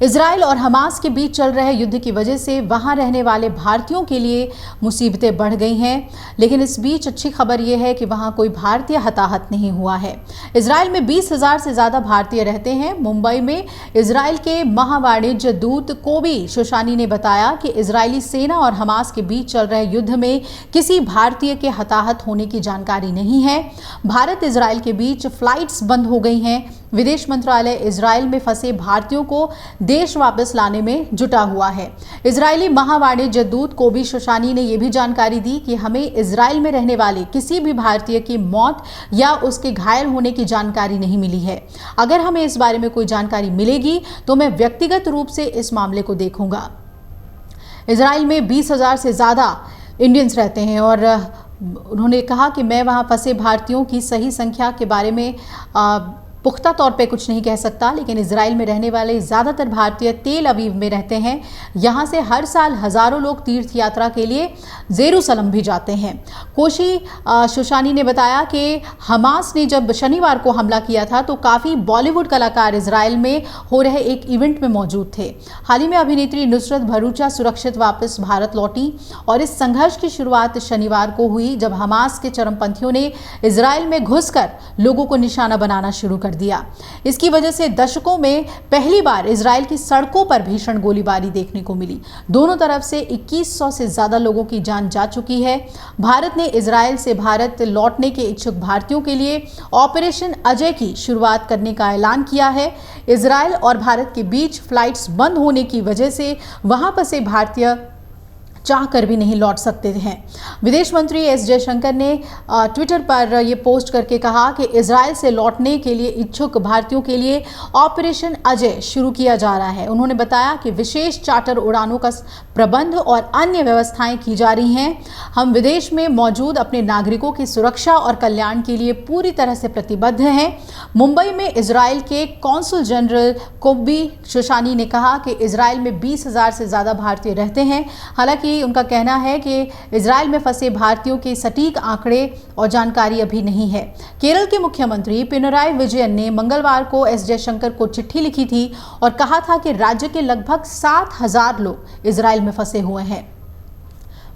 Israel और Hamas के बीच चल रहे युद्ध की वजह से वहां रहने वाले भारतीयों के लिए मुसीबतें बढ़ गई हैं। लेकिन इस बीच अच्छी खबर यह है कि वहां कोई भारतीय हताहत नहीं हुआ है। इजराइल में 20,000 से ज़्यादा भारतीय रहते हैं। मुंबई में इजराइल के महावाणिज्य दूत कोबी शोशानी ने बताया कि इजरायली सेना और हमास के बीच चल रहे युद्ध में किसी भारतीय के हताहत होने की जानकारी नहीं है। भारत इजराइल के बीच फ्लाइट्स बंद हो गई हैं। विदेश मंत्रालय इजराइल में फंसे भारतीयों को देश वापस लाने में जुटा हुआ है। इजरायली महावाणिज्य दूत कोबी शोशानी ने यह भी जानकारी दी कि हमें इजराइल में रहने वाले किसी भी भारतीय की मौत या उसके घायल होने की जानकारी नहीं मिली है। अगर हमें इस बारे में कोई जानकारी मिलेगी तो मैं व्यक्तिगत रूप से इस मामले को देखूंगा। इजराइल में 20,000 से ज़्यादा इंडियंस रहते हैं और उन्होंने कहा कि मैं वहाँ फंसे भारतीयों की सही संख्या के बारे में पुख्ता तौर पे कुछ नहीं कह सकता, लेकिन इजराइल में रहने वाले ज़्यादातर भारतीय तेल अवीव में रहते हैं। यहाँ से हर साल हज़ारों लोग तीर्थ यात्रा के लिए जेरूसलम भी जाते हैं। कोशी शोशानी ने बताया कि हमास ने जब शनिवार को हमला किया था तो काफ़ी बॉलीवुड कलाकार इजराइल में हो रहे एक इवेंट में मौजूद थे। हाल ही में अभिनेत्री नुसरत भरूचा सुरक्षित वापस भारत लौटी और इस संघर्ष की शुरुआत शनिवार को हुई जब हमास के चरमपंथियों ने इजराइल में घुसकर लोगों को निशाना बनाना शुरू कर दिया। इसकी वजह से दशकों में पहली बार इजराइल की सड़कों पर भीषण गोलीबारी देखने को मिली। दोनों तरफ से 2100 से ज्यादा लोगों की जान जा चुकी है। भारत ने इजराइल से भारत लौटने के इच्छुक भारतीयों के लिए ऑपरेशन अजय की शुरुआत करने का ऐलान किया है। इजराइल और भारत के बीच फ्लाइट्स बंद होने की वजह से वहां फंसे भारतीय चाह कर भी नहीं लौट सकते हैं। विदेश मंत्री एस जयशंकर ने ट्विटर पर यह पोस्ट करके कहा कि इजराइल से लौटने के लिए इच्छुक भारतीयों के लिए ऑपरेशन अजय शुरू किया जा रहा है। उन्होंने बताया कि विशेष चार्टर उड़ानों का प्रबंध और अन्य व्यवस्थाएं की जा रही हैं। हम विदेश में मौजूद अपने नागरिकों की सुरक्षा और कल्याण के लिए पूरी तरह से प्रतिबद्ध हैं। मुंबई में इजराइल के कॉन्सुल जनरल कोबी शोशानी ने कहा कि इजराइल में 20,000 से ज़्यादा भारतीय रहते हैं। हालांकि उनका कहना है कि इजराइल में फंसे भारतीयों के सटीक आंकड़े और जानकारी अभी नहीं है। केरल के मुख्यमंत्री पिनराई विजयन ने मंगलवार को एस जयशंकर को चिट्ठी लिखी थी और कहा था कि राज्य के लगभग 7,000 लोग इजराइल में फंसे हुए हैं।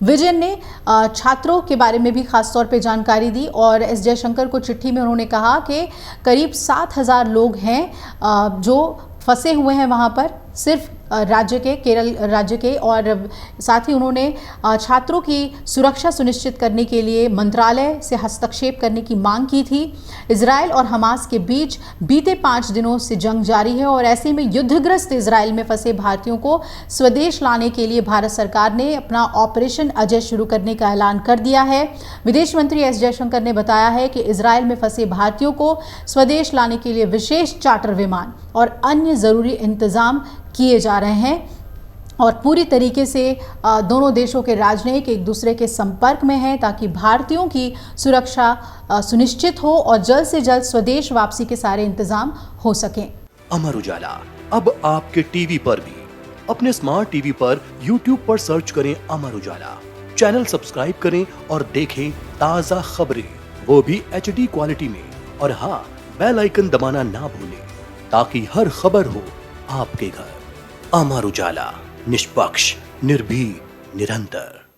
विजयन ने छात्रों के बारे में भी खास तौर पे जानकारी दी और एस जयशंकर को चिट्ठी में उन्होंने कहा कि करीब 7,000 लोग हैं जो फंसे हुए हैं वहाँ पर, सिर्फ केरल राज्य के, और साथ ही उन्होंने छात्रों की सुरक्षा सुनिश्चित करने के लिए मंत्रालय से हस्तक्षेप करने की मांग की थी। इजराइल और हमास के बीच बीते 5 दिनों से जंग जारी है और ऐसे में युद्धग्रस्त इजराइल में फंसे भारतीयों को स्वदेश लाने के लिए भारत सरकार ने अपना ऑपरेशन अजय शुरू करने का ऐलान कर दिया है। विदेश मंत्री एस जयशंकर ने बताया है कि इजराइल में फंसे भारतीयों को स्वदेश लाने के लिए विशेष चार्टर विमान और अन्य ज़रूरी इंतजाम किए जा रहे हैं और पूरी तरीके से दोनों देशों के राजनयिक एक दूसरे के संपर्क में हैं ताकि भारतीयों की सुरक्षा सुनिश्चित हो और जल्द से जल्द स्वदेश वापसी के सारे इंतजाम हो सकें। अमर उजाला अब आपके टीवी पर भी। अपने स्मार्ट टीवी पर YouTube पर सर्च करें अमर उजाला, चैनल सब्सक्राइब करें और देखें ताज़ा खबरें, वो भी HD क्वालिटी में। और हाँ, बेल आइकन दबाना ना भूलें ताकि हर खबर हो आपके घर। अमर उजाला, निष्पक्ष, निर्भीक, निरंतर।